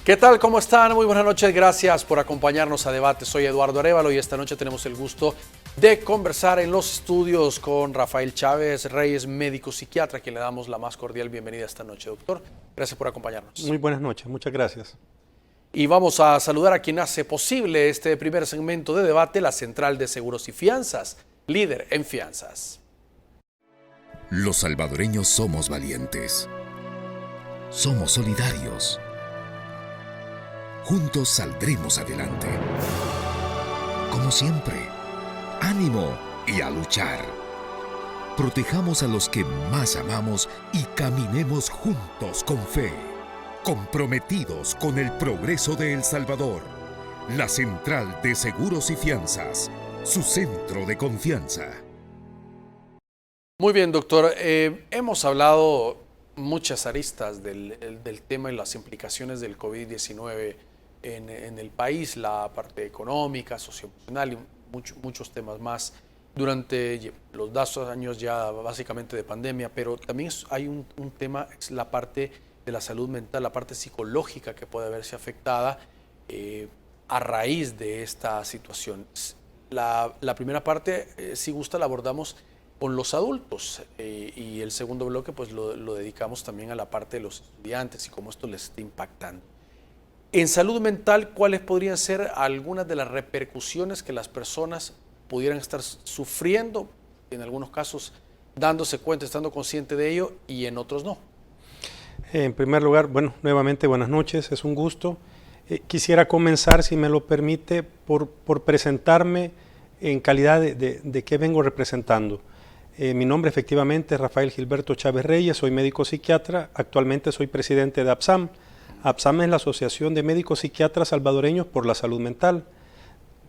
¿Qué tal? ¿Cómo están? Muy buenas noches. Gracias por acompañarnos a Debate. Soy Eduardo Arévalo y esta noche tenemos el gusto de conversar en los estudios con Rafael Chávez Reyes, médico psiquiatra, a quien le damos la más cordial bienvenida esta noche, doctor. Gracias por acompañarnos. Muy buenas noches, muchas gracias. Y vamos a saludar a quien hace posible este primer segmento de debate, la Central de Seguros y Fianzas, líder en fianzas. Los salvadoreños somos valientes. Somos solidarios. Juntos saldremos adelante. Como siempre, ánimo y a luchar. Protejamos a los que más amamos y caminemos juntos con fe. Comprometidos con el progreso de El Salvador. La Central de Seguros y Fianzas, su centro de confianza. Muy bien, doctor. Hemos hablado muchas aristas del tema y las implicaciones del COVID-19 en el país, la parte económica, socioemocional y muchos temas más durante los 2 años ya básicamente de pandemia, pero también hay un tema, es la parte de la salud mental, la parte psicológica que puede verse afectada a raíz de esta situación. La primera parte, si gusta, la abordamos con los adultos y el segundo bloque pues lo dedicamos también a la parte de los estudiantes y cómo esto les está impactando. En salud mental, ¿cuáles podrían ser algunas de las repercusiones que las personas pudieran estar sufriendo, en algunos casos dándose cuenta, estando consciente de ello y en otros no? En primer lugar, nuevamente buenas noches, es un gusto. Quisiera comenzar, si me lo permite, por presentarme en calidad de qué vengo representando. Mi nombre efectivamente es Rafael Gilberto Chávez Reyes, soy médico psiquiatra, actualmente soy presidente de APSAM. APSAM es la Asociación de Médicos Psiquiatras Salvadoreños por la Salud Mental.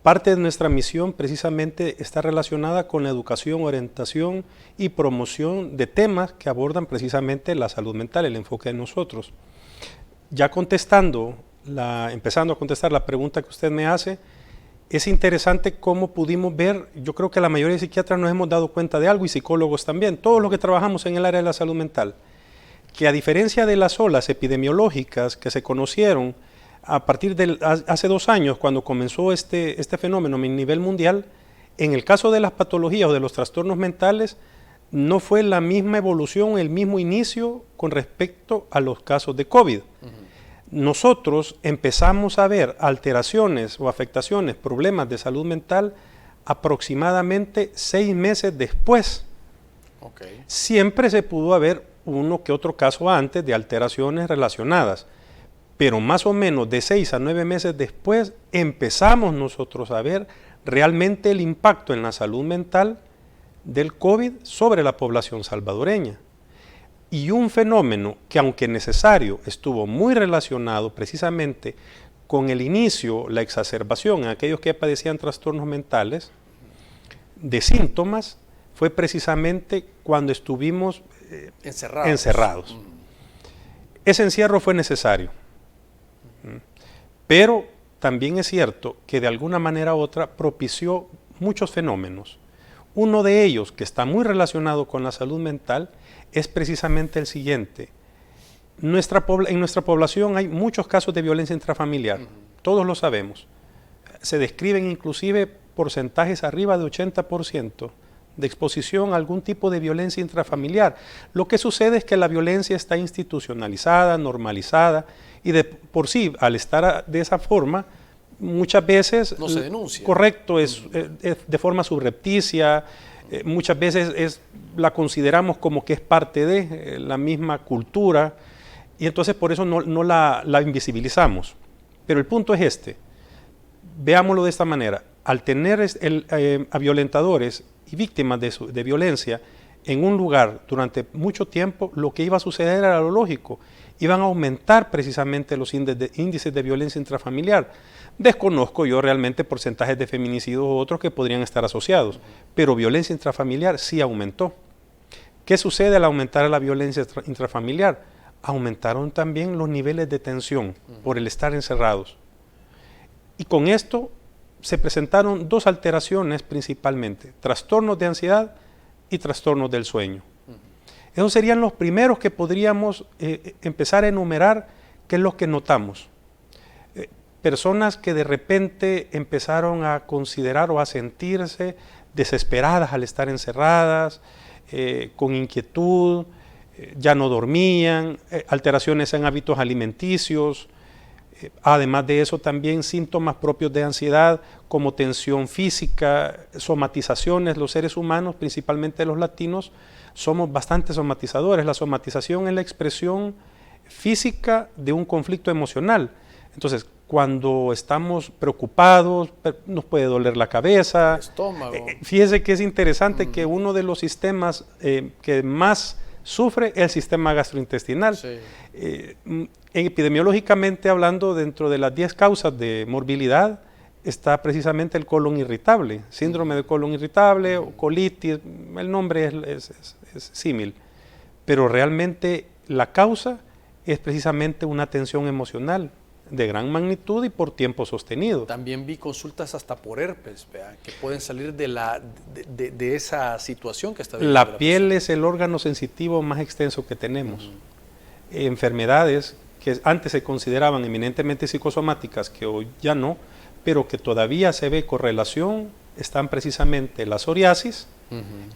Parte de nuestra misión precisamente está relacionada con la educación, orientación y promoción de temas que abordan precisamente la salud mental, el enfoque de nosotros. Ya empezando a contestar la pregunta que usted me hace, es interesante cómo pudimos ver, yo creo que la mayoría de psiquiatras nos hemos dado cuenta de algo y psicólogos también, todos los que trabajamos en el área de la salud mental, que a diferencia de las olas epidemiológicas que se conocieron a partir de hace 2 años, cuando comenzó este fenómeno a nivel mundial, en el caso de las patologías o de los trastornos mentales, no fue la misma evolución, el mismo inicio con respecto a los casos de COVID. Nosotros empezamos a ver alteraciones o afectaciones, problemas de salud mental aproximadamente 6 meses después. Okay. Siempre se pudo haber uno que otro caso antes de alteraciones relacionadas, pero más o menos de 6 a 9 meses después empezamos nosotros a ver realmente el impacto en la salud mental del COVID sobre la población salvadoreña. Y un fenómeno que, aunque necesario, estuvo muy relacionado precisamente con el inicio, la exacerbación en aquellos que padecían trastornos mentales de síntomas, fue precisamente cuando estuvimos encerrados. Ese encierro fue necesario, pero también es cierto que de alguna manera u otra propició muchos fenómenos. Uno de ellos, que está muy relacionado con la salud mental, es precisamente el siguiente. En nuestra población hay muchos casos de violencia intrafamiliar, todos lo sabemos. Se describen inclusive porcentajes arriba de 80% de exposición a algún tipo de violencia intrafamiliar. Lo que sucede es que la violencia está institucionalizada, normalizada, y de por sí, al estar de esa forma, muchas veces no se denuncia. Correcto, es de forma subrepticia, muchas veces la consideramos como que es parte de la misma cultura, y entonces por eso no la invisibilizamos. Pero el punto es este, veámoslo de esta manera: al tener a violentadores y víctimas de violencia en un lugar durante mucho tiempo, lo que iba a suceder era lo lógico, iban a aumentar precisamente los índices de violencia intrafamiliar. Desconozco yo realmente porcentajes de feminicidios u otros que podrían estar asociados, pero violencia intrafamiliar sí aumentó. ¿Qué sucede al aumentar la violencia intrafamiliar? Aumentaron también los niveles de tensión por el estar encerrados. Y con esto se presentaron 2 alteraciones principalmente: trastornos de ansiedad y trastornos del sueño. Esos serían los primeros que podríamos empezar a enumerar, qué es lo que notamos. personas que de repente empezaron a considerar o a sentirse desesperadas al estar encerradas, con inquietud, ya no dormían, alteraciones en hábitos alimenticios. Además de eso, también síntomas propios de ansiedad como tensión física, somatizaciones. Los seres humanos, principalmente los latinos, somos bastante somatizadores. La somatización es la expresión física de un conflicto emocional. Entonces, cuando estamos preocupados, nos puede doler la cabeza. El estómago. Fíjese que es interesante que uno de los sistemas que más sufre es el sistema gastrointestinal. Sí. Epidemiológicamente hablando, dentro de las 10 causas de morbilidad está precisamente el colon irritable, síndrome de colon irritable o colitis, el nombre es símil, pero realmente la causa es precisamente una tensión emocional de gran magnitud y por tiempo sostenido. También vi consultas hasta por herpes, ¿vea? Que pueden salir de esa situación que está viviendo La piel es el órgano sensitivo más extenso que tenemos. Enfermedades que antes se consideraban eminentemente psicosomáticas, que hoy ya no, pero que todavía se ve correlación, están precisamente la psoriasis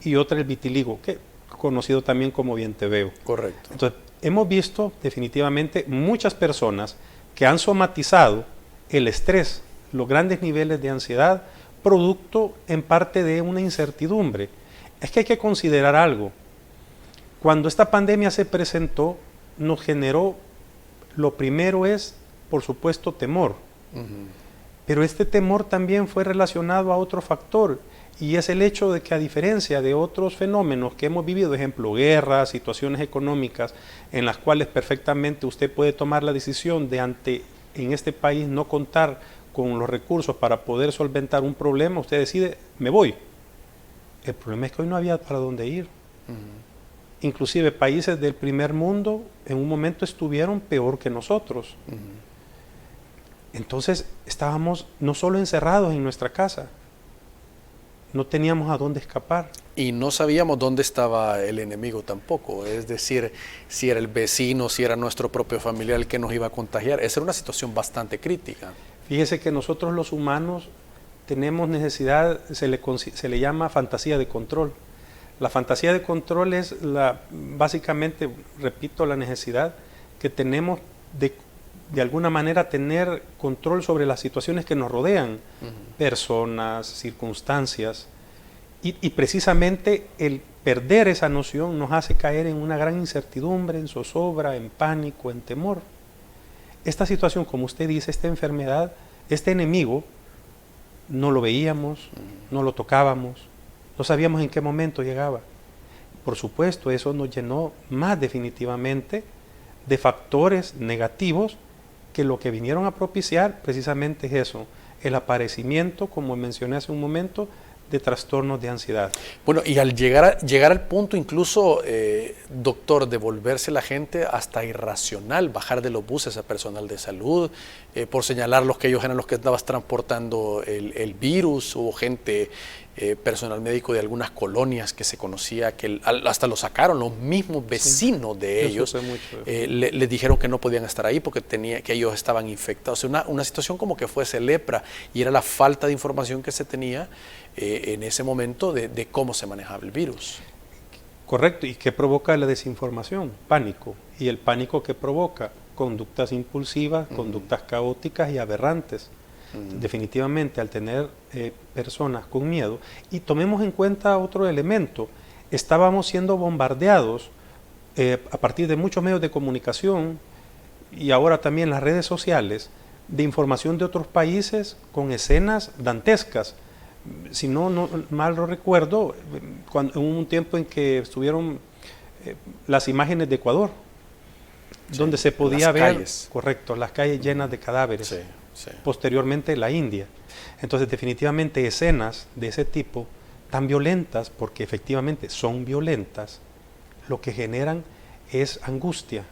y otra el vitiligo, que conocido también como vienteveo. Correcto. Entonces, hemos visto definitivamente muchas personas que han somatizado el estrés, los grandes niveles de ansiedad, producto en parte de una incertidumbre. Es que hay que considerar algo. Cuando esta pandemia se presentó, nos generó, lo primero es, por supuesto, temor. Pero este temor también fue relacionado a otro factor, y es el hecho de que, a diferencia de otros fenómenos que hemos vivido, ejemplo, guerras, situaciones económicas, en las cuales perfectamente usted puede tomar la decisión de en este país no contar con los recursos para poder solventar un problema, usted decide, me voy. El problema es que hoy no había para dónde ir. Inclusive países del primer mundo en un momento estuvieron peor que nosotros. Entonces estábamos no solo encerrados en nuestra casa, no teníamos a dónde escapar. Y no sabíamos dónde estaba el enemigo tampoco, es decir, si era el vecino, si era nuestro propio familiar el que nos iba a contagiar. Esa era una situación bastante crítica. Fíjese que nosotros los humanos tenemos necesidad, se le llama fantasía de control. La fantasía de control es básicamente, repito, la necesidad que tenemos de alguna manera tener control sobre las situaciones que nos rodean, personas, circunstancias, y precisamente el perder esa noción nos hace caer en una gran incertidumbre, en zozobra, en pánico, en temor. Esta situación, como usted dice, esta enfermedad, este enemigo, no lo veíamos, no lo tocábamos, no sabíamos en qué momento llegaba. Por supuesto, eso nos llenó más definitivamente de factores negativos que lo que vinieron a propiciar precisamente es eso, el aparecimiento, como mencioné hace un momento, de trastornos de ansiedad. Bueno, y al llegar al punto incluso, doctor, de volverse la gente hasta irracional, bajar de los buses a personal de salud, por señalar los que ellos eran los que estaban transportando el virus, hubo gente, personal médico de algunas colonias que se conocía, que hasta lo sacaron los mismos vecinos de ellos, les dijeron que no podían estar ahí porque que ellos estaban infectados. Una situación como que fuese lepra, y era la falta de información que se tenía en ese momento de cómo se manejaba el virus. Correcto, y ¿qué provoca la desinformación? Pánico, y el pánico que provoca conductas impulsivas, conductas caóticas y aberrantes. Definitivamente, al tener personas con miedo, y tomemos en cuenta otro elemento, estábamos siendo bombardeados a partir de muchos medios de comunicación y ahora también las redes sociales, de información de otros países con escenas dantescas. Si no mal lo recuerdo, en un tiempo en que estuvieron las imágenes de Ecuador, donde se podía ver, calles. Correcto, las calles llenas de cadáveres. Sí, sí. Posteriormente la India. Entonces, definitivamente escenas de ese tipo, tan violentas, porque efectivamente son violentas, lo que generan es angustia.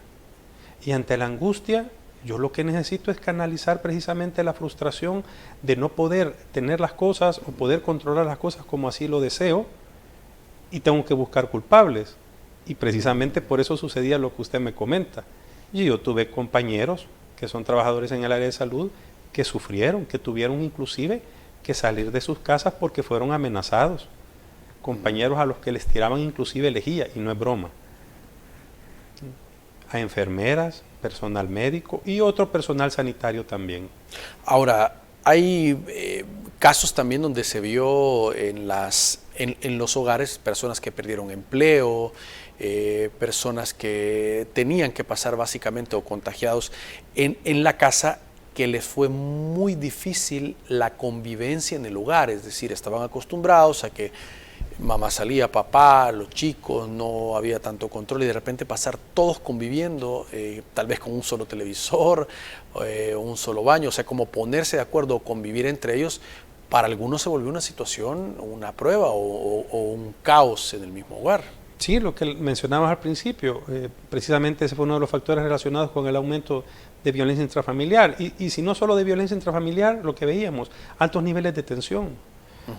Y ante la angustia, yo lo que necesito es canalizar precisamente la frustración de no poder tener las cosas o poder controlar las cosas como así lo deseo, y tengo que buscar culpables. Y precisamente por eso sucedía lo que usted me comenta. Y yo tuve compañeros que son trabajadores en el área de salud que sufrieron, que tuvieron inclusive que salir de sus casas porque fueron amenazados. Compañeros a los que les tiraban inclusive lejía, y no es broma. A enfermeras, personal médico y otro personal sanitario también. Ahora, hay casos también donde se vio en los hogares personas que perdieron empleo, personas que tenían que pasar básicamente o contagiados en la casa, que les fue muy difícil la convivencia en el hogar, es decir, estaban acostumbrados a que mamá salía, papá, los chicos, no había tanto control y de repente pasar todos conviviendo, tal vez con un solo televisor, un solo baño, o sea, como ponerse de acuerdo o convivir entre ellos, para algunos se volvió una situación, una prueba o un caos en el mismo hogar. Sí, lo que mencionabas al principio, precisamente ese fue uno de los factores relacionados con el aumento de violencia intrafamiliar. Y si no solo de violencia intrafamiliar, lo que veíamos, altos niveles de tensión.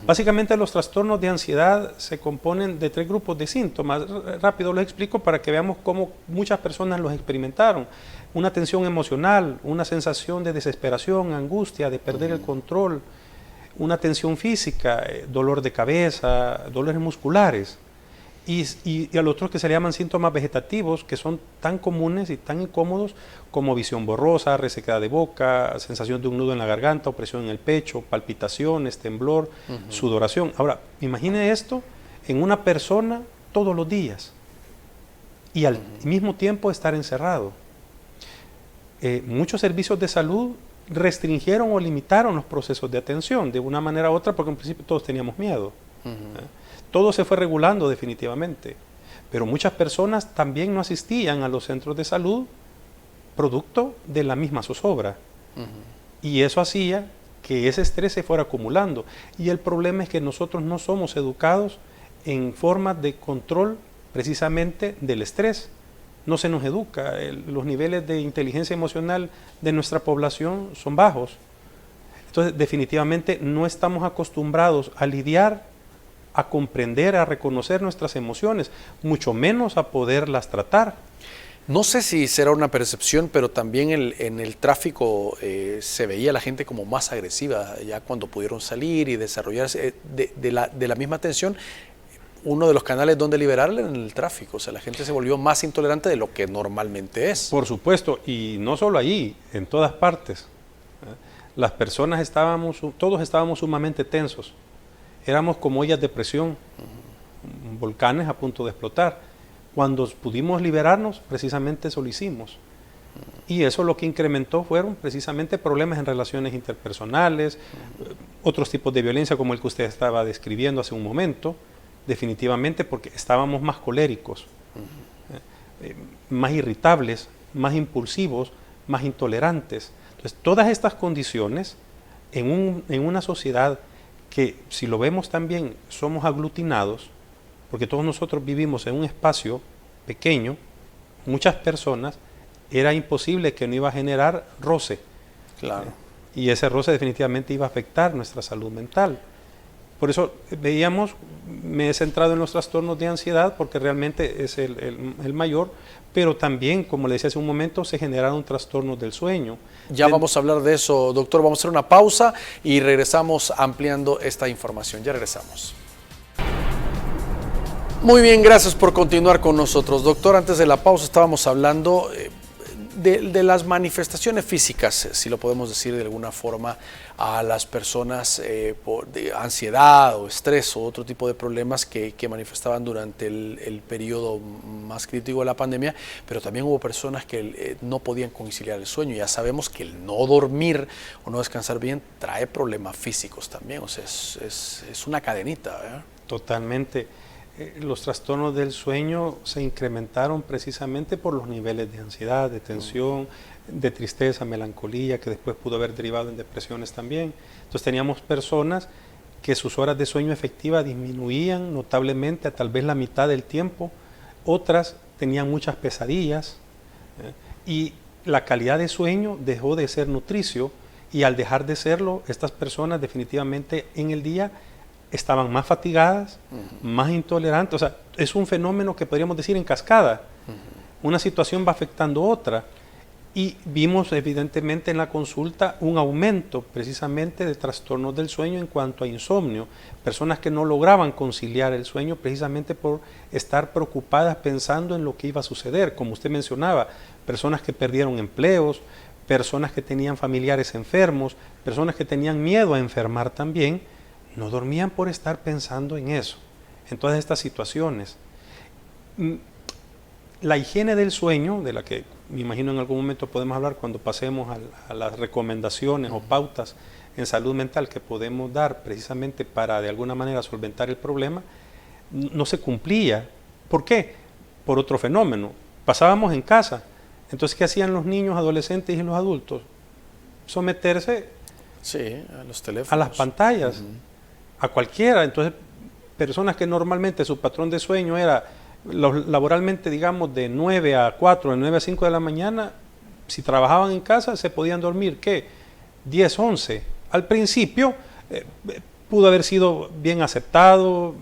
Básicamente los trastornos de ansiedad se componen de 3 grupos de síntomas. Rápido los explico para que veamos cómo muchas personas los experimentaron. Una tensión emocional, una sensación de desesperación, angustia, de perder el control, una tensión física, dolor de cabeza, dolores musculares. Y a los otros que se le llaman síntomas vegetativos, que son tan comunes y tan incómodos como visión borrosa, resequedad de boca, sensación de un nudo en la garganta, opresión en el pecho, palpitaciones, temblor, sudoración. Ahora, imagine esto en una persona todos los días y al mismo tiempo estar encerrado. Muchos servicios de salud restringieron o limitaron los procesos de atención de una manera u otra porque en principio todos teníamos miedo. Todo se fue regulando definitivamente, pero muchas personas también no asistían a los centros de salud producto de la misma zozobra. Y eso hacía que ese estrés se fuera acumulando. Y el problema es que nosotros no somos educados en formas de control precisamente del estrés. No se nos educa, los niveles de inteligencia emocional de nuestra población son bajos. Entonces definitivamente no estamos acostumbrados a lidiar, a comprender, a reconocer nuestras emociones, mucho menos a poderlas tratar. No sé si será una percepción, pero también en el tráfico se veía a la gente como más agresiva, ya cuando pudieron salir y desarrollarse de la misma tensión. Uno de los canales donde liberarle en el tráfico, o sea, la gente se volvió más intolerante de lo que normalmente es. Por supuesto, y no solo allí, en todas partes. Las personas todos estábamos sumamente tensos. Éramos como ollas de presión, volcanes a punto de explotar. Cuando pudimos liberarnos, precisamente eso lo hicimos. Y eso lo que incrementó fueron precisamente problemas en relaciones interpersonales, otros tipos de violencia como el que usted estaba describiendo hace un momento, definitivamente porque estábamos más coléricos, más irritables, más impulsivos, más intolerantes. Entonces, todas estas condiciones en una sociedad que, si lo vemos también, somos aglutinados, porque todos nosotros vivimos en un espacio pequeño, muchas personas, era imposible que no iba a generar roce. Claro. Y ese roce definitivamente iba a afectar nuestra salud mental. Por eso veíamos, me he centrado en los trastornos de ansiedad porque realmente es el mayor, pero también, como le decía hace un momento, se generaron trastornos del sueño. Ya vamos a hablar de eso, doctor. Vamos a hacer una pausa y regresamos ampliando esta información. Ya regresamos. Muy bien, gracias por continuar con nosotros. Doctor, antes de la pausa estábamos hablando de las manifestaciones físicas, si lo podemos decir de alguna forma, a las personas de ansiedad o estrés o otro tipo de problemas que manifestaban durante el periodo más crítico de la pandemia, pero también hubo personas que no podían conciliar el sueño. Ya sabemos que el no dormir o no descansar bien trae problemas físicos también, o sea, es una cadenita, ¿verdad? Totalmente. Los trastornos del sueño se incrementaron precisamente por los niveles de ansiedad, de tensión, de tristeza, melancolía, que después pudo haber derivado en depresiones también. Entonces teníamos personas que sus horas de sueño efectiva disminuían notablemente a tal vez la mitad del tiempo, otras tenían muchas pesadillas y la calidad de sueño dejó de ser nutricio, y al dejar de serlo, estas personas definitivamente en el día estaban más fatigadas, más intolerantes. O sea, es un fenómeno que podríamos decir en cascada. Una situación va afectando otra. Y vimos evidentemente en la consulta un aumento precisamente de trastornos del sueño en cuanto a insomnio, personas que no lograban conciliar el sueño precisamente por estar preocupadas pensando en lo que iba a suceder, como usted mencionaba, personas que perdieron empleos, personas que tenían familiares enfermos, personas que tenían miedo a enfermar también, no dormían por estar pensando en eso, en todas estas situaciones. La higiene del sueño, de la que me imagino en algún momento podemos hablar cuando pasemos a las recomendaciones o pautas en salud mental que podemos dar precisamente para de alguna manera solventar el problema, no se cumplía. ¿Por qué? Por otro fenómeno. Pasábamos en casa. Entonces, ¿qué hacían los niños, adolescentes y los adultos? Someterse a los teléfonos, a las pantallas, a cualquiera. Entonces, personas que normalmente su patrón de sueño era laboralmente, digamos, de 9 a 4, de 9 a 5 de la mañana, si trabajaban en casa se podían dormir, ¿qué? 10, 11. Al principio pudo haber sido bien aceptado,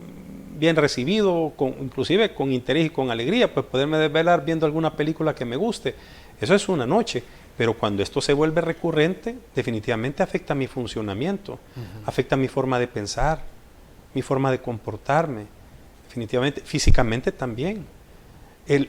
bien recibido, inclusive con interés y con alegría, pues poderme desvelar viendo alguna película que me guste. Eso es una noche, pero cuando esto se vuelve recurrente, definitivamente afecta mi funcionamiento, afecta mi forma de pensar, mi forma de comportarme. Definitivamente, físicamente también.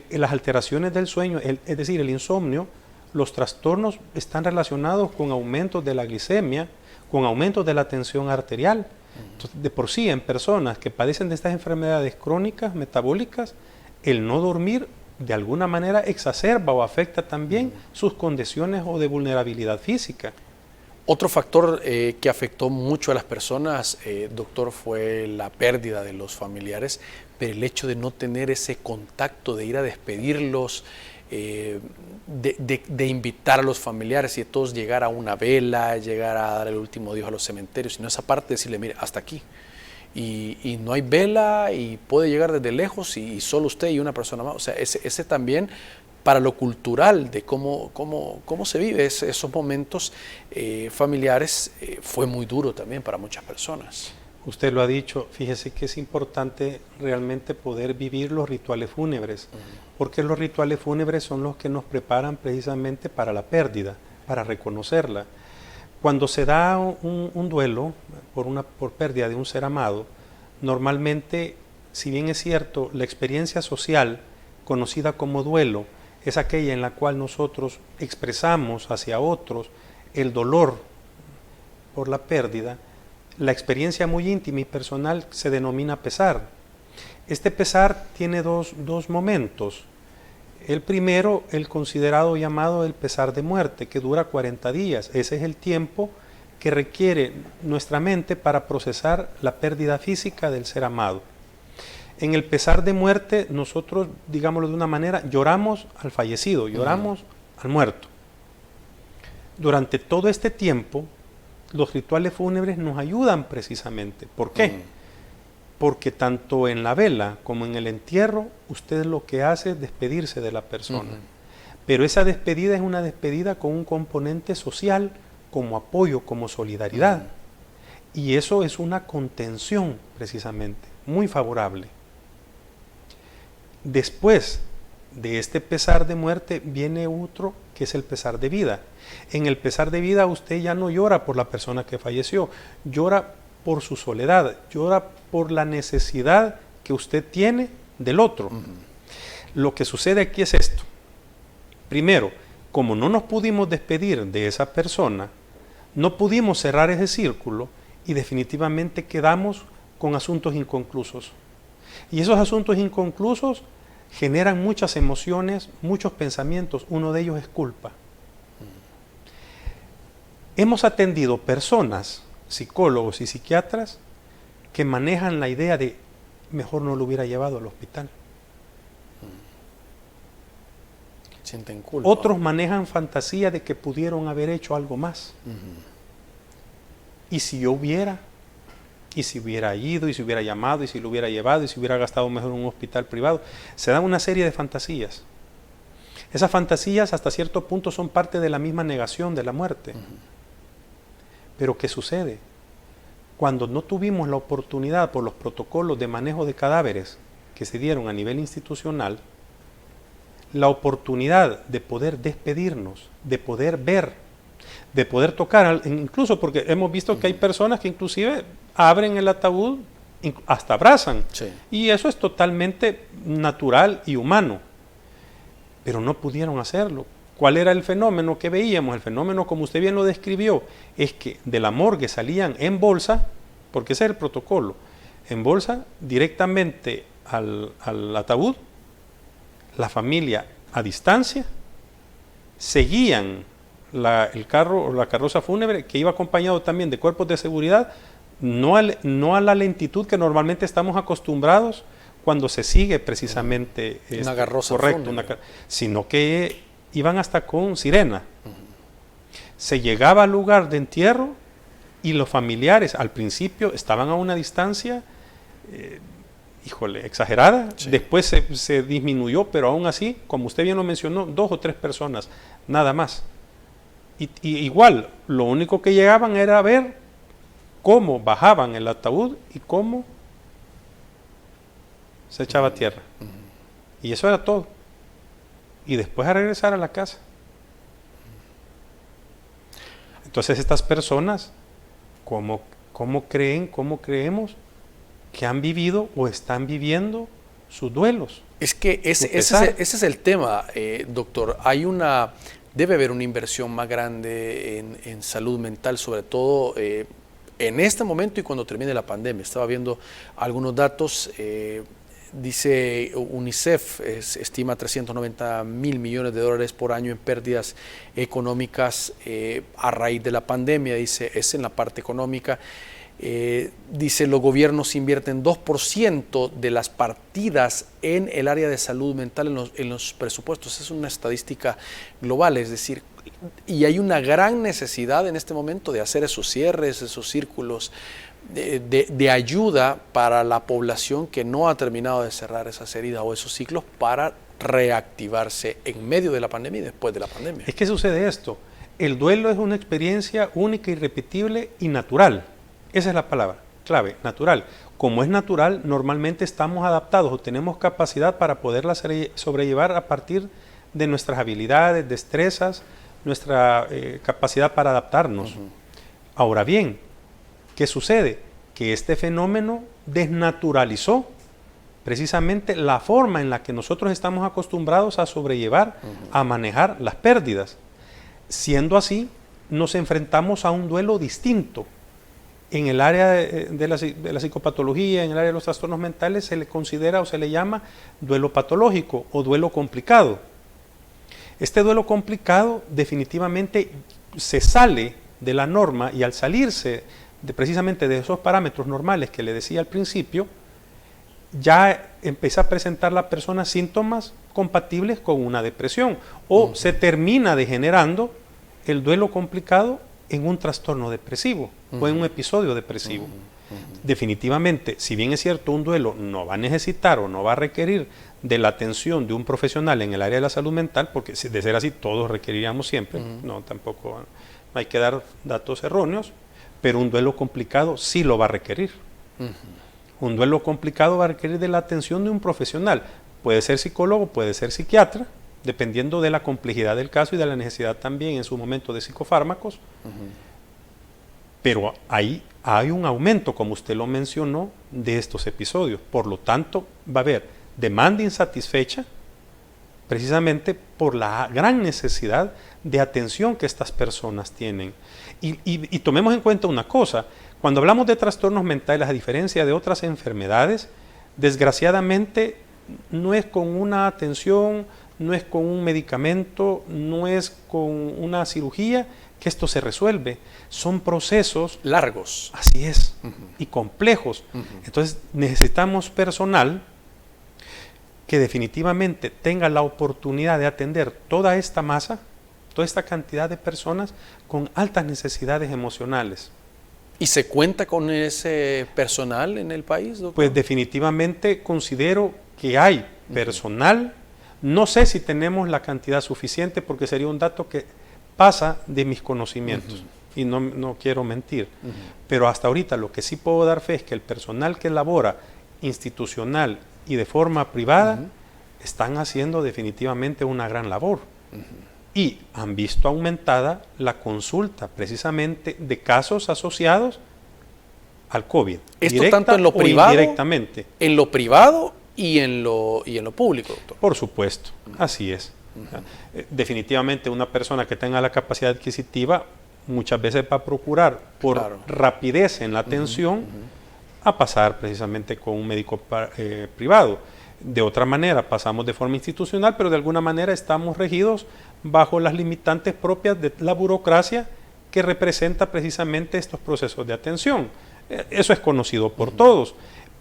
Las alteraciones del sueño, es decir, el insomnio, los trastornos están relacionados con aumentos de la glicemia, con aumentos de la tensión arterial. Entonces, de por sí, en personas que padecen de estas enfermedades crónicas, metabólicas, el no dormir de alguna manera exacerba o afecta también sus condiciones o de vulnerabilidad física. Otro factor que afectó mucho a las personas, doctor, fue la pérdida de los familiares, pero el hecho de no tener ese contacto, de ir a despedirlos, de invitar a los familiares y de todos llegar a una vela, llegar a dar el último adiós a los cementerios, sino esa parte de decirle, mire, hasta aquí. Y no hay vela y puede llegar desde lejos y solo usted y una persona más. O sea, ese también, para lo cultural de cómo se vive esos momentos familiares, fue muy duro también para muchas personas. Usted lo ha dicho, fíjese que es importante realmente poder vivir los rituales fúnebres, porque los rituales fúnebres son los que nos preparan precisamente para la pérdida, para reconocerla. Cuando se da un duelo por pérdida de un ser amado, normalmente, si bien es cierto, la experiencia social conocida como duelo es aquella en la cual nosotros expresamos hacia otros el dolor por la pérdida, la experiencia muy íntima y personal se denomina pesar. Este pesar tiene dos momentos. El primero, el considerado llamado el pesar de muerte, que dura 40 días. Ese es el tiempo que requiere nuestra mente para procesar la pérdida física del ser amado. En el pesar de muerte, nosotros, digámoslo de una manera, lloramos al fallecido, lloramos al muerto. Durante todo este tiempo, los rituales fúnebres nos ayudan precisamente. ¿Por qué? Porque tanto en la vela como en el entierro, usted lo que hace es despedirse de la persona. Pero esa despedida es una despedida con un componente social, como apoyo, como solidaridad. Y eso es una contención, precisamente, muy favorable. Después de este pesar de muerte viene otro que es el pesar de vida. En el pesar de vida usted ya no llora por la persona que falleció, llora por su soledad, llora por la necesidad que usted tiene del otro. Lo que sucede aquí es esto. Primero, como no nos pudimos despedir de esa persona, no pudimos cerrar ese círculo y definitivamente quedamos con asuntos inconclusos. Y esos asuntos inconclusos generan muchas emociones, muchos pensamientos. Uno de ellos es culpa. Hemos atendido personas, psicólogos y psiquiatras, que manejan la idea de mejor no lo hubiera llevado al hospital. Sienten culpa. Otros manejan fantasía de que pudieron haber hecho algo más. Y si yo hubiera, y si hubiera ido, y si hubiera llamado, y si lo hubiera llevado, y si hubiera gastado mejor en un hospital privado, se dan una serie de fantasías. Esas fantasías hasta cierto punto son parte de la misma negación de la muerte. Pero ¿qué sucede? Cuando no tuvimos la oportunidad por los protocolos de manejo de cadáveres que se dieron a nivel institucional, la oportunidad de poder despedirnos, de poder ver, de poder tocar, incluso porque hemos visto que hay personas que inclusive abren el ataúd, hasta abrazan, Sí. y eso es totalmente natural y humano, pero no pudieron hacerlo. ¿Cuál era el fenómeno que veíamos? El fenómeno, como usted bien lo describió, es que de la morgue salían en bolsa, porque ese es el protocolo, en bolsa directamente al ataúd, la familia a distancia, seguían el carro o la carroza fúnebre que iba acompañado también de cuerpos de seguridad, no a la lentitud que normalmente estamos acostumbrados cuando se sigue precisamente una carroza correcto, fúnebre, sino que iban hasta con sirena. Se llegaba al lugar de entierro y los familiares al principio estaban a una distancia exagerada, Sí. después se disminuyó, pero aún así, como usted bien lo mencionó, 2 o 3 personas, nada más. Y igual, lo único que llegaban era ver cómo bajaban el ataúd y cómo se echaba a tierra. Y eso era todo. Y después a regresar a la casa. Entonces estas personas, ¿cómo creemos que han vivido o están viviendo sus duelos? Es que ese es el tema, doctor. Debe haber una inversión más grande en salud mental, sobre todo en este momento y cuando termine la pandemia. Estaba viendo algunos datos, dice UNICEF, estima 390.000 millones de dólares por año en pérdidas económicas a raíz de la pandemia, dice, es en la parte económica. Dice, los gobiernos invierten 2% de las partidas en el área de salud mental en los presupuestos. Es una estadística global, es decir, y hay una gran necesidad en este momento de hacer esos cierres, esos círculos de ayuda para la población que no ha terminado de cerrar esas heridas o esos ciclos para reactivarse en medio de la pandemia y después de la pandemia. Es que sucede esto, el duelo es una experiencia única, irrepetible y natural. Esa es la palabra clave, natural. Como es natural, normalmente estamos adaptados o tenemos capacidad para poderla sobrellevar a partir de nuestras habilidades, destrezas, nuestra capacidad para adaptarnos. Ahora bien, ¿qué sucede? Que este fenómeno desnaturalizó precisamente la forma en la que nosotros estamos acostumbrados a sobrellevar, a manejar las pérdidas. Siendo así, nos enfrentamos a un duelo distinto. En el área de la psicopatología, en el área de los trastornos mentales, se le considera o se le llama duelo patológico o duelo complicado. Este duelo complicado definitivamente se sale de la norma y al salirse precisamente de esos parámetros normales que le decía al principio, ya empieza a presentar la persona síntomas compatibles con una depresión o se termina degenerando el duelo complicado en un trastorno depresivo o en un episodio depresivo. Definitivamente, si bien es cierto, un duelo no va a necesitar o no va a requerir de la atención de un profesional en el área de la salud mental, porque de ser así todos requeriríamos siempre, no, tampoco no hay que dar datos erróneos, pero un duelo complicado sí lo va a requerir. Un duelo complicado va a requerir de la atención de un profesional, puede ser psicólogo, puede ser psiquiatra, dependiendo de la complejidad del caso y de la necesidad también en su momento de psicofármacos, pero ahí hay un aumento, como usted lo mencionó, de estos episodios. Por lo tanto, va a haber demanda insatisfecha, precisamente por la gran necesidad de atención que estas personas tienen. Y tomemos en cuenta una cosa, cuando hablamos de trastornos mentales, a diferencia de otras enfermedades, desgraciadamente no es con una atención, no es con un medicamento, no es con una cirugía que esto se resuelve. Son procesos largos. Así es, y complejos. Entonces necesitamos personal que definitivamente tenga la oportunidad de atender toda esta masa, toda esta cantidad de personas con altas necesidades emocionales. ¿Y se cuenta con ese personal en el país, doctor? Pues definitivamente considero que hay personal. No sé si tenemos la cantidad suficiente porque sería un dato que pasa de mis conocimientos y no quiero mentir. Pero hasta ahorita lo que sí puedo dar fe es que el personal que labora institucional y de forma privada están haciendo definitivamente una gran labor. Y han visto aumentada la consulta precisamente de casos asociados al COVID. Esto tanto en lo privado, indirectamente. En lo privado y en lo público, doctor. Por supuesto, así es. Definitivamente una persona que tenga la capacidad adquisitiva muchas veces va a procurar por rapidez en la atención a pasar precisamente con un médico privado. De otra manera pasamos de forma institucional, pero de alguna manera estamos regidos bajo las limitantes propias de la burocracia que representa precisamente estos procesos de atención. Eso es conocido por todos,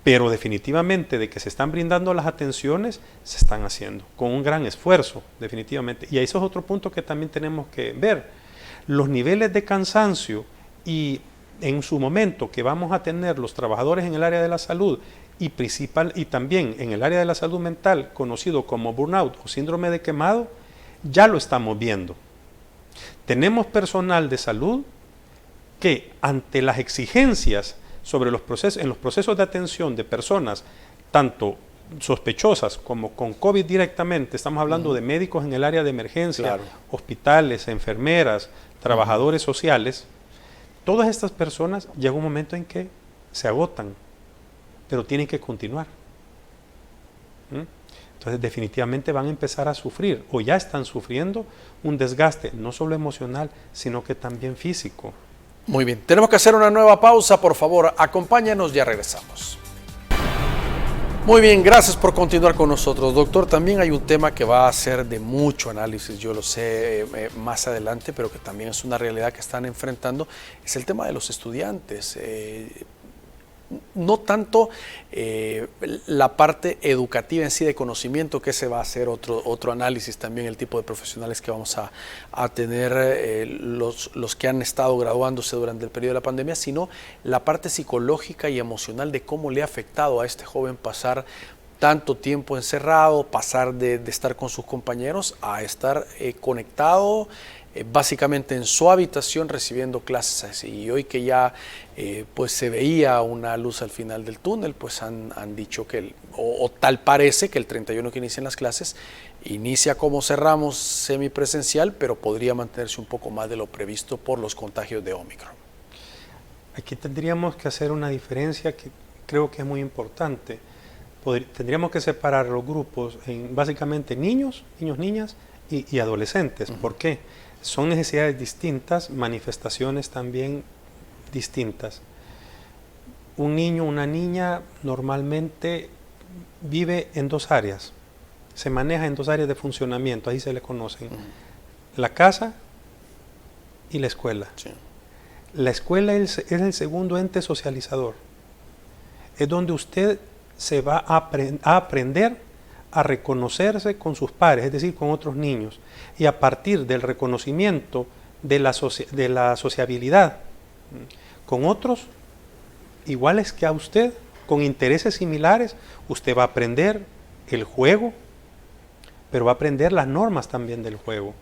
pero definitivamente de que se están brindando las atenciones, se están haciendo con un gran esfuerzo, definitivamente. Y eso es otro punto que también tenemos que ver. Los niveles de cansancio y en su momento que vamos a tener los trabajadores en el área de la salud y también en el área de la salud mental, conocido como burnout o síndrome de quemado, ya lo estamos viendo. Tenemos personal de salud que ante las exigencias sobre en los procesos de atención de personas, tanto sospechosas como con COVID directamente, estamos hablando de médicos en el área de emergencia, hospitales, enfermeras, trabajadores sociales, todas estas personas llega un momento en que se agotan, pero tienen que continuar. Entonces definitivamente van a empezar a sufrir, o ya están sufriendo, un desgaste, no solo emocional, sino que también físico. Muy bien, tenemos que hacer una nueva pausa, por favor, acompáñanos, ya regresamos. Muy bien, gracias por continuar con nosotros, doctor. También hay un tema que va a ser de mucho análisis, yo lo sé más adelante, pero que también es una realidad que están enfrentando, es el tema de los estudiantes. No tanto la parte educativa en sí de conocimiento, que ese va a ser otro análisis también, el tipo de profesionales que vamos a tener los que han estado graduándose durante el periodo de la pandemia, sino la parte psicológica y emocional de cómo le ha afectado a este joven pasar tanto tiempo encerrado, pasar de estar con sus compañeros a estar conectado básicamente en su habitación recibiendo clases así. Y hoy que ya pues se veía una luz al final del túnel, pues han dicho que, o tal parece que el 31 que inician las clases, inicia como cerramos semipresencial, pero podría mantenerse un poco más de lo previsto por los contagios de Omicron. Aquí tendríamos que hacer una diferencia que creo que es muy importante. Tendríamos que separar los grupos en básicamente niños, niñas y adolescentes. ¿Por qué? Son necesidades distintas, manifestaciones también distintas. Un niño, una niña normalmente vive en dos áreas, se maneja en dos áreas de funcionamiento, ahí se le conocen, la casa y la escuela. Sí. La escuela es el segundo ente socializador, es donde usted se va a aprender a reconocerse con sus pares, es decir, con otros niños, y a partir del reconocimiento de la sociabilidad con otros iguales que a usted, con intereses similares, usted va a aprender el juego, pero va a aprender las normas también del juego.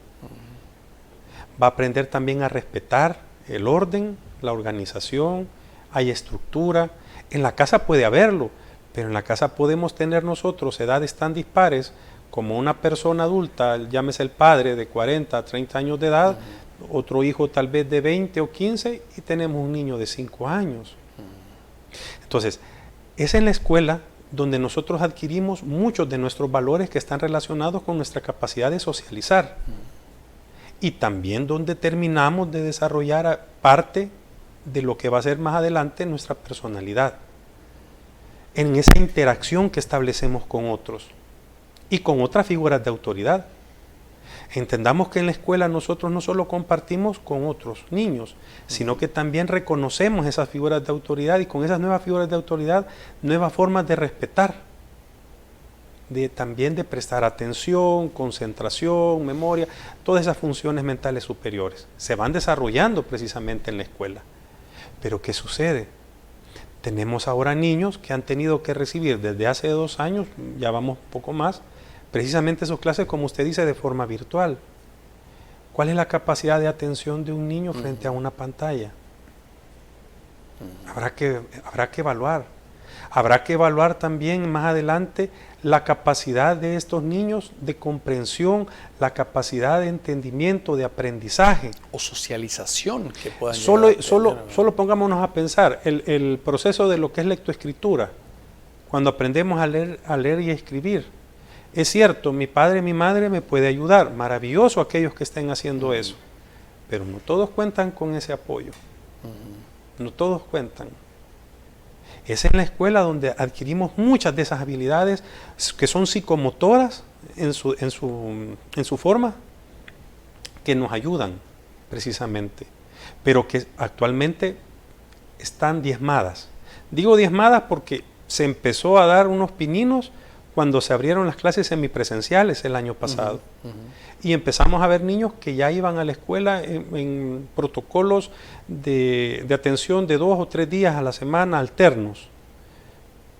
Va a aprender también a respetar el orden, la organización, hay estructura. En la casa puede haberlo, pero en la casa podemos tener nosotros edades tan dispares como una persona adulta, llámese el padre de 40, 30 años de edad, otro hijo tal vez de 20 o 15 y tenemos un niño de 5 años. Entonces, es en la escuela donde nosotros adquirimos muchos de nuestros valores que están relacionados con nuestra capacidad de socializar y también donde terminamos de desarrollar parte de lo que va a ser más adelante nuestra personalidad, en esa interacción que establecemos con otros y con otras figuras de autoridad. Entendamos que en la escuela nosotros no solo compartimos con otros niños, sino que también reconocemos esas figuras de autoridad y con esas nuevas figuras de autoridad, nuevas formas de respetar, también de prestar atención, concentración, memoria, todas esas funciones mentales superiores. Se van desarrollando precisamente en la escuela. Pero ¿qué sucede? Tenemos ahora niños que han tenido que recibir desde hace 2 años, ya vamos poco más, precisamente sus clases, como usted dice, de forma virtual. ¿Cuál es la capacidad de atención de un niño frente a una pantalla? Habrá que evaluar. Habrá que evaluar también más adelante la capacidad de estos niños de comprensión, la capacidad de entendimiento, de aprendizaje. O socialización que puedan Solo pongámonos a pensar, el proceso de lo que es lectoescritura, cuando aprendemos a leer y a escribir. Es cierto, mi padre y mi madre me pueden ayudar, maravilloso aquellos que estén haciendo eso, pero no todos cuentan con ese apoyo, no todos cuentan. Es en la escuela donde adquirimos muchas de esas habilidades que son psicomotoras en su forma, que nos ayudan precisamente, pero que actualmente están diezmadas. Digo diezmadas porque se empezó a dar unos pininos cuando se abrieron las clases semipresenciales el año pasado. Y empezamos a ver niños que ya iban a la escuela en protocolos de atención de 2 o 3 días a la semana alternos.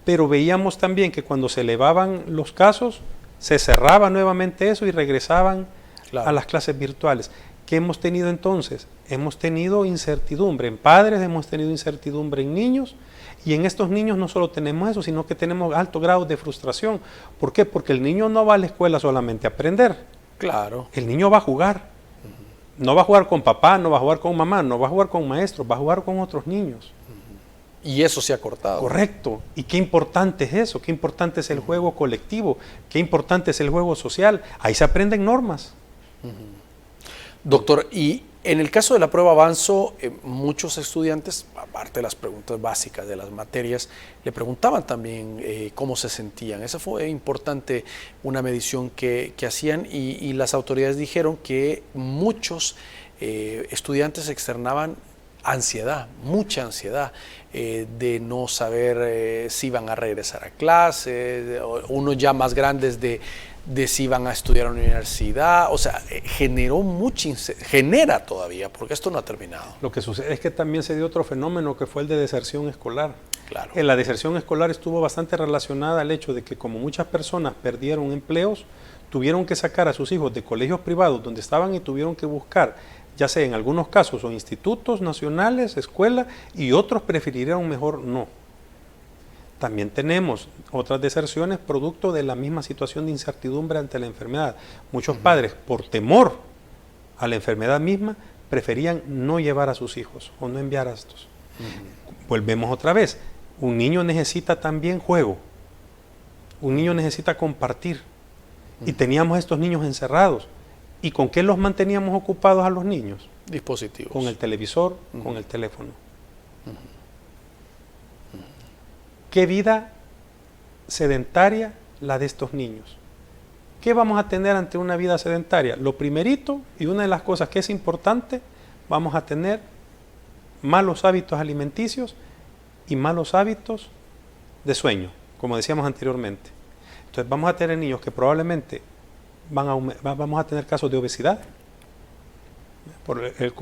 Pero veíamos también que cuando se elevaban los casos, se cerraba nuevamente eso y regresaban a las clases virtuales. ¿Qué hemos tenido entonces? Hemos tenido incertidumbre en padres, hemos tenido incertidumbre en niños, y en estos niños no solo tenemos eso, sino que tenemos altos grados de frustración. ¿Por qué? Porque el niño no va a la escuela solamente a aprender. Claro. El niño va a jugar. No va a jugar con papá, no va a jugar con mamá, no va a jugar con maestros, va a jugar con otros niños. Y eso se ha cortado. Correcto. Y qué importante es eso, qué importante es el juego colectivo, qué importante es el juego social. Ahí se aprenden normas. Doctor, y en el caso de la prueba Avanzo, muchos estudiantes, aparte de las preguntas básicas de las materias, le preguntaban también cómo se sentían. Esa fue importante, una medición que hacían, y las autoridades dijeron que muchos estudiantes externaban ansiedad, mucha ansiedad, de no saber si iban a regresar a clase, unos ya más grandes de si iban a estudiar en la universidad. O sea, genera todavía, porque esto no ha terminado. Lo que sucede es que también se dio otro fenómeno que fue el de deserción escolar. Claro. La deserción escolar estuvo bastante relacionada al hecho de que como muchas personas perdieron empleos, tuvieron que sacar a sus hijos de colegios privados donde estaban y tuvieron que buscar, ya sea en algunos casos o institutos nacionales, escuela, y otros prefirieron mejor no. También tenemos otras deserciones producto de la misma situación de incertidumbre ante la enfermedad. Muchos padres, por temor a la enfermedad misma, preferían no llevar a sus hijos o no enviar a estos. Volvemos otra vez. Un niño necesita también juego. Un niño necesita compartir. Y teníamos a estos niños encerrados. ¿Y con qué los manteníamos ocupados a los niños? Dispositivos. Con el televisor, con el teléfono. ¿Qué vida sedentaria la de estos niños? ¿Qué vamos a tener ante una vida sedentaria? Lo primerito, y una de las cosas que es importante, vamos a tener malos hábitos alimenticios y malos hábitos de sueño, como decíamos anteriormente. Entonces vamos a tener niños que probablemente vamos a tener casos de obesidad por el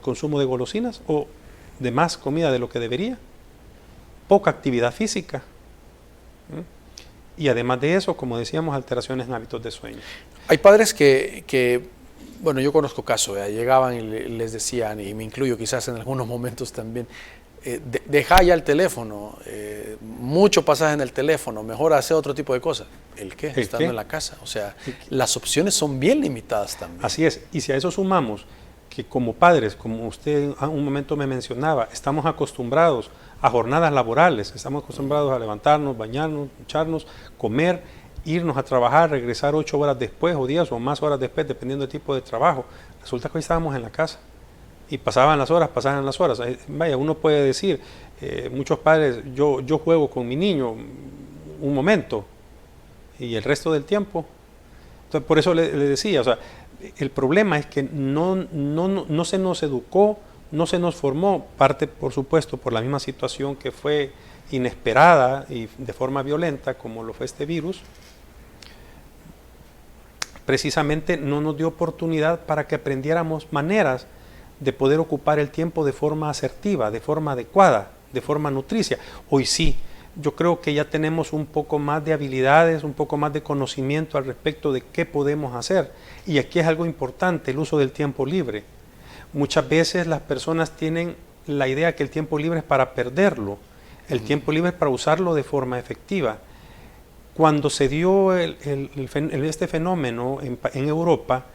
consumo de golosinas o de más comida de lo que debería, poca actividad física, y además de eso, como decíamos, alteraciones en hábitos de sueño. Hay padres que bueno, yo conozco casos, llegaban y les decían, y me incluyo quizás en algunos momentos también, deja ya el teléfono, mucho pasaje en el teléfono, mejor hacer otro tipo de cosas. ¿El qué? Estando en la casa. O sea, las opciones son bien limitadas también. Así es, y si a eso sumamos que como padres, como usted en un momento me mencionaba, estamos acostumbrados a jornadas laborales, estamos acostumbrados a levantarnos, bañarnos, ducharnos, comer, irnos a trabajar, regresar 8 horas después o 10 o más horas después, dependiendo del tipo de trabajo. Resulta que hoy estábamos en la casa y pasaban las horas. Vaya, uno puede decir, muchos padres, yo juego con mi niño un momento y el resto del tiempo. Entonces, por eso le decía, o sea, el problema es que no se nos educó, no se nos formó, parte por supuesto por la misma situación que fue inesperada y de forma violenta como lo fue este virus. Precisamente no nos dio oportunidad para que aprendiéramos maneras de poder ocupar el tiempo de forma asertiva, de forma adecuada, de forma nutricia. Hoy sí, yo creo que ya tenemos un poco más de habilidades, un poco más de conocimiento al respecto de qué podemos hacer. Y aquí es algo importante, el uso del tiempo libre. Muchas veces las personas tienen la idea que el tiempo libre es para perderlo. el tiempo libre para usarlo de forma efectiva. Cuando se dio este fenómeno en Europa,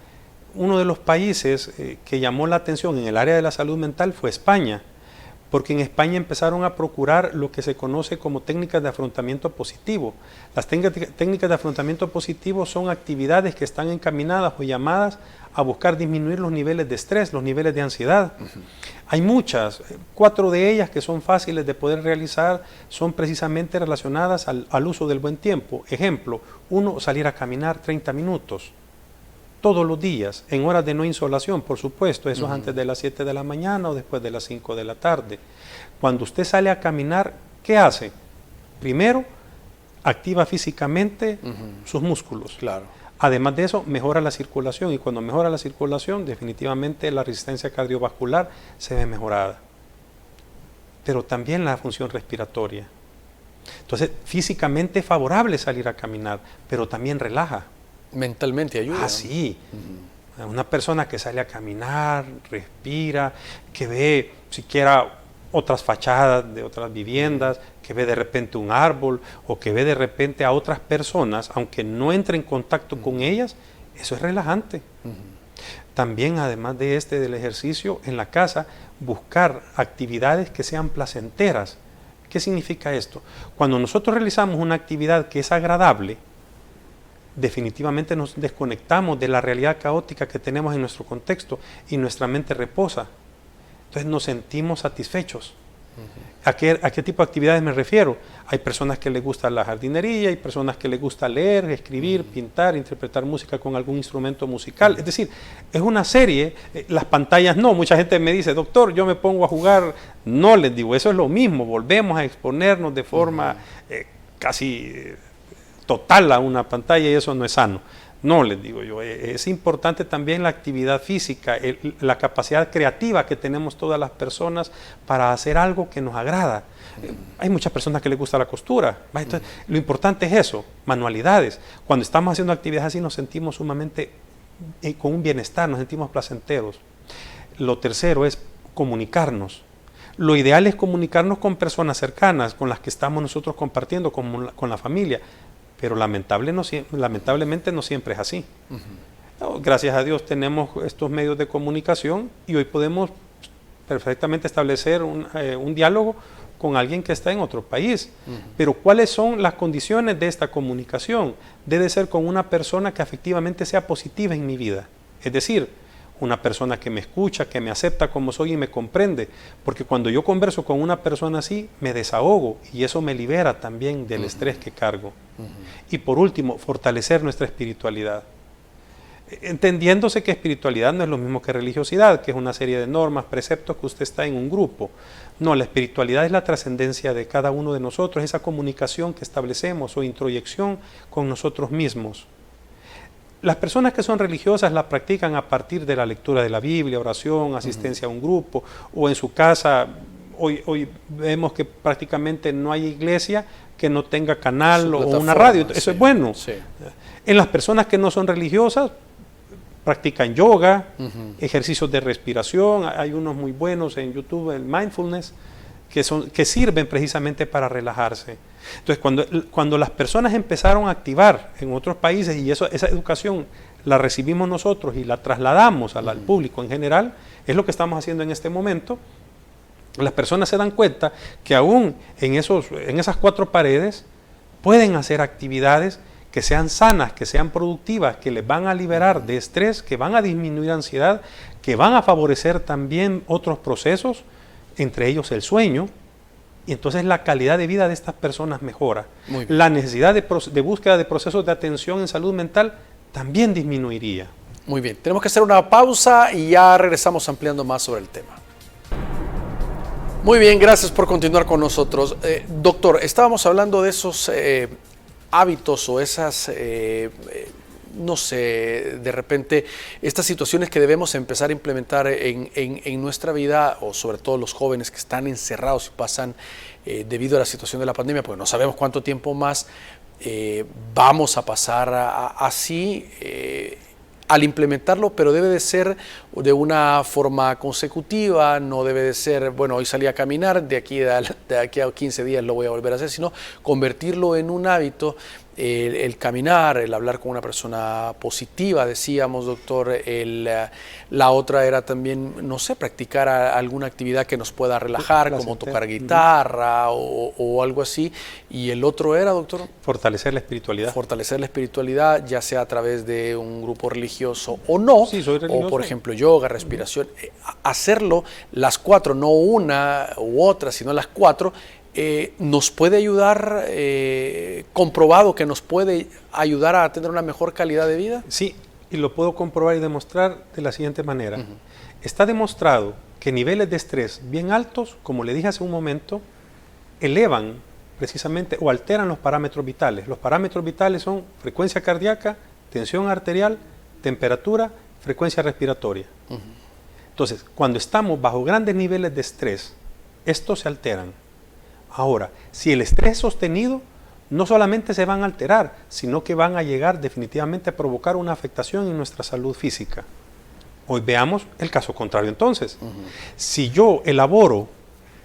uno de los países que llamó la atención en el área de la salud mental fue España, porque en España empezaron a procurar lo que se conoce como técnicas de afrontamiento positivo. Las técnicas de afrontamiento positivo son actividades que están encaminadas o llamadas a buscar disminuir los niveles de estrés, los niveles de ansiedad. Hay muchas, 4 de ellas que son fáciles de poder realizar, son precisamente relacionadas al uso del buen tiempo. Ejemplo, 1, salir a caminar 30 minutos. Todos los días, en horas de no insolación, por supuesto, eso es antes de las 7 de la mañana o después de las 5 de la tarde. Cuando usted sale a caminar, ¿qué hace? Primero, activa físicamente sus músculos. Claro. Además de eso, mejora la circulación, y cuando mejora la circulación, definitivamente la resistencia cardiovascular se ve mejorada. Pero también la función respiratoria. Entonces, físicamente es favorable salir a caminar, pero también relaja. Mentalmente ayuda. Ah, sí. Una persona que sale a caminar, respira, que ve siquiera otras fachadas de otras viviendas, que ve de repente un árbol o que ve de repente a otras personas, aunque no entre en contacto con ellas, eso es relajante. También, además del ejercicio en la casa, buscar actividades que sean placenteras. ¿Qué significa esto? Cuando nosotros realizamos una actividad que es agradable, definitivamente nos desconectamos de la realidad caótica que tenemos en nuestro contexto y nuestra mente reposa. Entonces nos sentimos satisfechos. ¿A qué tipo de actividades me refiero? Hay personas que les gusta la jardinería, hay personas que les gusta leer, escribir, pintar, interpretar música con algún instrumento musical. Es decir, es una serie, las pantallas no. Mucha gente me dice, doctor, yo me pongo a jugar. No, les digo, eso es lo mismo. Volvemos a exponernos de forma casi total a una pantalla y eso no es sano. No, les digo yo, es importante también la actividad física, la capacidad creativa que tenemos todas las personas para hacer algo que nos agrada. Hay muchas personas que les gusta la costura. Entonces, lo importante es eso, manualidades. Cuando estamos haciendo actividades así nos sentimos sumamente con un bienestar, nos sentimos placenteros. Lo tercero es comunicarnos. Lo ideal es comunicarnos con personas cercanas, con las que estamos nosotros compartiendo, con la familia. Pero lamentablemente no siempre es así. Gracias a Dios tenemos estos medios de comunicación y hoy podemos perfectamente establecer un diálogo con alguien que está en otro país. Pero ¿cuáles son las condiciones de esta comunicación? Debe ser con una persona que efectivamente sea positiva en mi vida. Es decir, una persona que me escucha, que me acepta como soy y me comprende, porque cuando yo converso con una persona así, me desahogo y eso me libera también del estrés que cargo. Y por último, fortalecer nuestra espiritualidad. Entendiéndose que espiritualidad no es lo mismo que religiosidad, que es una serie de normas, preceptos que usted está en un grupo. No, la espiritualidad es la trascendencia de cada uno de nosotros, esa comunicación que establecemos o introyección con nosotros mismos. Las personas que son religiosas la practican a partir de la lectura de la Biblia, oración, asistencia a un grupo, o en su casa. Hoy vemos que prácticamente no hay iglesia que no tenga canal o una radio. Eso es bueno. Sí. En las personas que no son religiosas, practican yoga, ejercicios de respiración. Hay unos muy buenos en YouTube, el mindfulness, que sirven precisamente para relajarse. Entonces, cuando las personas empezaron a activar en otros países y esa educación la recibimos nosotros y la trasladamos al público en general, es lo que estamos haciendo en este momento, las personas se dan cuenta que aún en esas 4 paredes pueden hacer actividades que sean sanas, que sean productivas, que les van a liberar de estrés, que van a disminuir ansiedad, que van a favorecer también otros procesos, entre ellos el sueño, y entonces la calidad de vida de estas personas mejora. La necesidad de búsqueda de procesos de atención en salud mental también disminuiría. Muy bien, tenemos que hacer una pausa y ya regresamos ampliando más sobre el tema. Muy bien, gracias por continuar con nosotros. Doctor, estábamos hablando de esos hábitos o esas, no sé, de repente, estas situaciones que debemos empezar a implementar en nuestra vida, o sobre todo los jóvenes que están encerrados y pasan debido a la situación de la pandemia, porque no sabemos cuánto tiempo más vamos a pasar así. al implementarlo, pero debe de ser de una forma consecutiva, no debe de ser, bueno, hoy salí a caminar, de aquí a 15 días lo voy a volver a hacer, sino convertirlo en un hábito, el caminar, el hablar con una persona positiva, decíamos, doctor, la otra era también, no sé, practicar alguna actividad que nos pueda relajar, como tocar guitarra o algo así, y el otro era, doctor, fortalecer la espiritualidad. Fortalecer la espiritualidad, ya sea a través de un grupo religioso o no, sí, soy religioso. O por ejemplo yoga, respiración, hacerlo las 4, no una u otra, sino las 4, nos puede ayudar, comprobado que nos puede ayudar a tener una mejor calidad de vida. Sí, y lo puedo comprobar y demostrar de la siguiente manera. Está demostrado que niveles de estrés bien altos, como le dije hace un momento, elevan precisamente o alteran los parámetros vitales. Los parámetros vitales son frecuencia cardíaca, tensión arterial, temperatura, frecuencia respiratoria. Entonces, cuando estamos bajo grandes niveles de estrés, estos se alteran. Ahora, si el estrés es sostenido, no solamente se van a alterar, sino que van a llegar definitivamente a provocar una afectación en nuestra salud física. Hoy veamos el caso contrario entonces. Si yo elaboro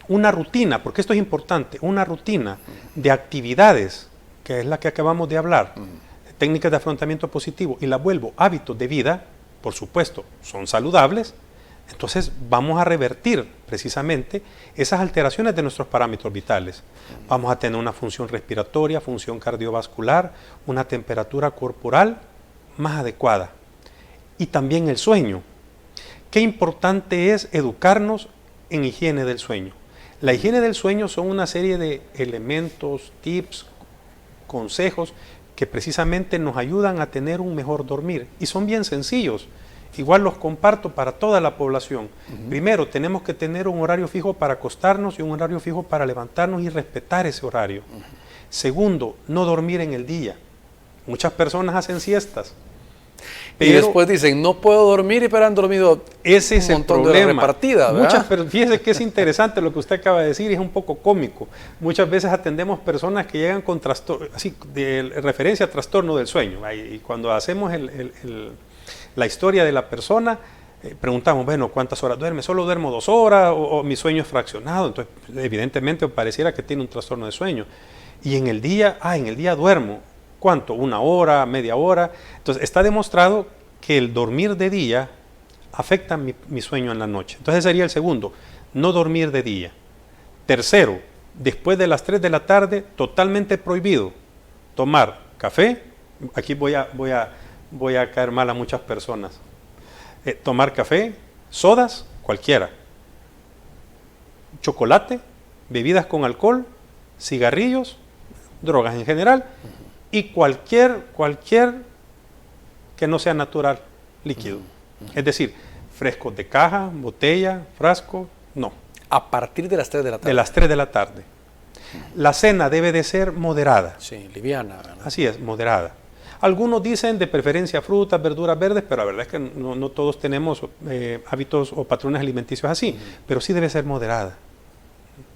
una rutina, porque esto es importante, una rutina de actividades, que es la que acabamos de hablar, técnicas de afrontamiento positivo, y las vuelvo hábitos de vida, por supuesto, son saludables, entonces vamos a revertir precisamente esas alteraciones de nuestros parámetros vitales. Vamos a tener una función respiratoria, función cardiovascular, una temperatura corporal más adecuada. Y también el sueño. Qué importante es educarnos en higiene del sueño. La higiene del sueño son una serie de elementos, tips, consejos que precisamente nos ayudan a tener un mejor dormir. Y son bien sencillos. Igual los comparto para toda la población. Primero, tenemos que tener un horario fijo para acostarnos y un horario fijo para levantarnos y respetar ese horario. Segundo, no dormir en el día. Muchas personas hacen siestas. Y después dicen, no puedo dormir, pero han dormido ese es un montón el problema. De repartida, ¿verdad? Fíjese que es interesante lo que usted acaba de decir y es un poco cómico. Muchas veces atendemos personas que llegan con trastorno, así, de referencia a trastorno del sueño. Y cuando hacemos la historia de la persona, preguntamos, bueno, ¿cuántas horas duerme? ¿Solo duermo 2 horas o mi sueño es fraccionado? Entonces, evidentemente pareciera que tiene un trastorno de sueño. Y en el día duermo. ¿Cuánto? 1 hora, media hora. Entonces, está demostrado que el dormir de día afecta mi sueño en la noche. Entonces, sería el segundo, no dormir de día. Tercero, después de las 3 de la tarde, totalmente prohibido tomar café. Aquí voy a caer mal a muchas personas. Tomar café, sodas, cualquiera. Chocolate, bebidas con alcohol, cigarrillos, drogas en general. Y cualquier que no sea natural, líquido. Es decir, frescos de caja, botella, frasco, no. A partir de las 3 de la tarde. De las 3 de la tarde. La cena debe de ser moderada. Sí, liviana, ¿verdad? Así es, moderada. Algunos dicen de preferencia frutas, verduras verdes, pero la verdad es que no todos tenemos hábitos o patrones alimenticios así, pero sí debe ser moderada,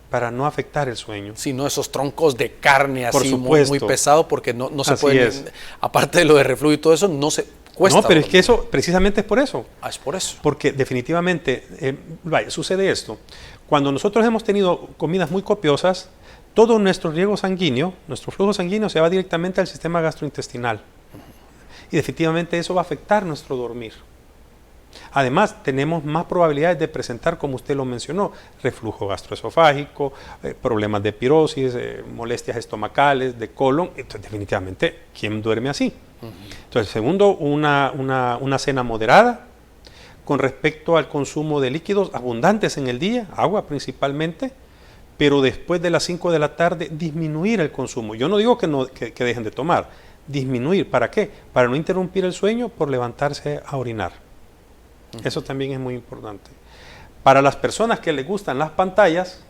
para no afectar el sueño. Sí, no esos troncos de carne así muy pesado, porque no se así puede, es. Aparte de lo de reflujo y todo eso, no se cuesta. No, pero es que eso, precisamente es por eso. Ah, es por eso. Porque definitivamente, sucede esto. Cuando nosotros hemos tenido comidas muy copiosas, todo nuestro riego sanguíneo, nuestro flujo sanguíneo se va directamente al sistema gastrointestinal. Y definitivamente eso va a afectar nuestro dormir. Además, tenemos más probabilidades de presentar, como usted lo mencionó, reflujo gastroesofágico, problemas de pirosis, molestias estomacales, de colon. Entonces, definitivamente, ¿quién duerme así? Entonces, segundo, una cena moderada con respecto al consumo de líquidos abundantes en el día, agua principalmente, pero después de las 5 de la tarde disminuir el consumo. Yo no digo que dejen de tomar, disminuir. ¿Para qué? Para no interrumpir el sueño por levantarse a orinar. Eso también es muy importante. Para las personas que les gustan las pantallas,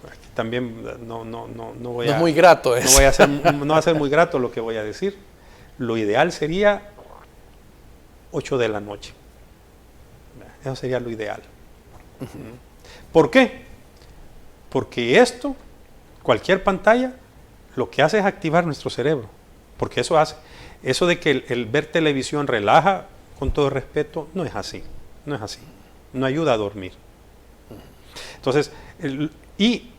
aquí también no voy a... No es muy grato eso. No va a ser muy grato lo que voy a decir. Lo ideal sería 8 de la noche. Eso sería lo ideal. ¿Por qué? Porque cualquier pantalla, lo que hace es activar nuestro cerebro. Porque eso hace. Eso de que el ver televisión relaja, con todo respeto, no es así. No es así. No ayuda a dormir. Entonces, y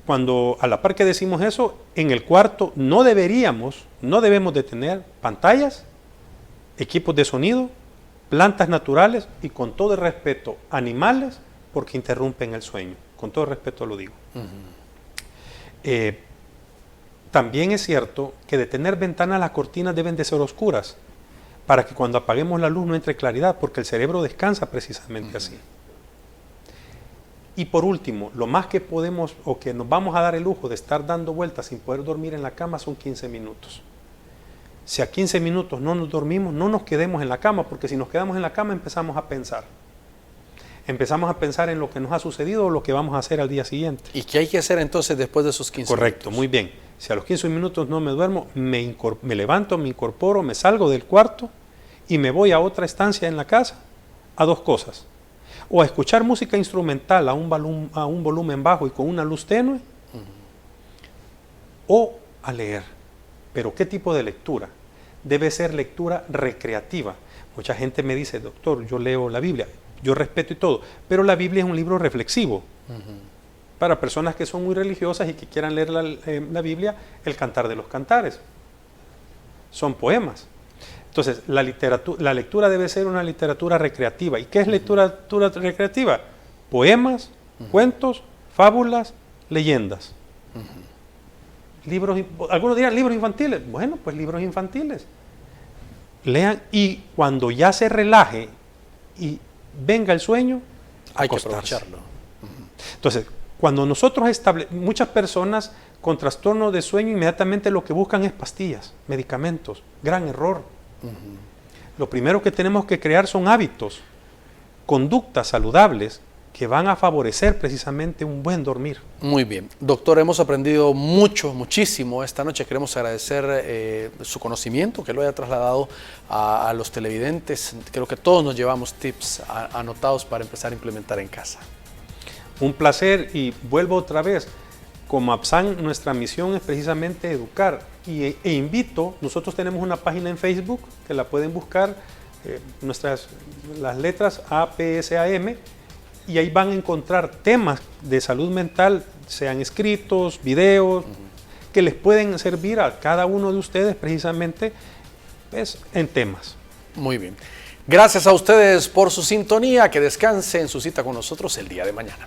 cuando a la par que decimos eso, en el cuarto no debemos de tener pantallas, equipos de sonido, plantas naturales y, con todo el respeto, animales, porque interrumpen el sueño. Con todo el respeto lo digo. También es cierto que de tener ventanas, las cortinas deben de ser oscuras, para que cuando apaguemos la luz no entre claridad, porque el cerebro descansa precisamente así. Y por último, lo más que podemos o que nos vamos a dar el lujo de estar dando vueltas sin poder dormir en la cama son 15 minutos. Si a 15 minutos no nos dormimos, no nos quedemos en la cama, porque si nos quedamos en la cama empezamos a pensar. Empezamos a pensar en lo que nos ha sucedido o lo que vamos a hacer al día siguiente. ¿Y qué hay que hacer entonces después de esos 15 Correcto, minutos? muy bien. Si a los 15 minutos no me duermo, me levanto, me incorporo, me salgo del cuarto y me voy a otra estancia en la casa a dos cosas. O a escuchar música instrumental a un volumen bajo y con una luz tenue, o a leer. Pero ¿qué tipo de lectura? Debe ser lectura recreativa. Mucha gente me dice, doctor, yo leo la Biblia, yo respeto y todo, pero la Biblia es un libro reflexivo. Para personas que son muy religiosas y que quieran leer la Biblia, el Cantar de los Cantares. Son poemas. Entonces, la lectura debe ser una literatura recreativa. ¿Y qué es literatura recreativa? Poemas, cuentos, fábulas, leyendas. Libros, algunos dirán libros infantiles. Bueno, pues libros infantiles. Lean, y cuando ya se relaje y venga el sueño, hay que acostarse. aprovecharlo. Entonces, cuando nosotros muchas personas con trastorno de sueño inmediatamente lo que buscan es pastillas, medicamentos. Gran error. Lo primero que tenemos que crear son hábitos, conductas saludables que van a favorecer precisamente un buen dormir. Muy bien. Doctor, hemos aprendido muchísimo esta noche. Queremos agradecer su conocimiento, que lo haya trasladado a los televidentes. Creo que todos nos llevamos tips anotados para empezar a implementar en casa. Un placer, y vuelvo otra vez. Como APSAN, nuestra misión es precisamente educar, e invito, nosotros tenemos una página en Facebook que la pueden buscar, las letras APSAM, y ahí van a encontrar temas de salud mental, sean escritos, videos, que les pueden servir a cada uno de ustedes precisamente en temas. Muy bien. Gracias a ustedes por su sintonía. Que descanse en su cita con nosotros el día de mañana.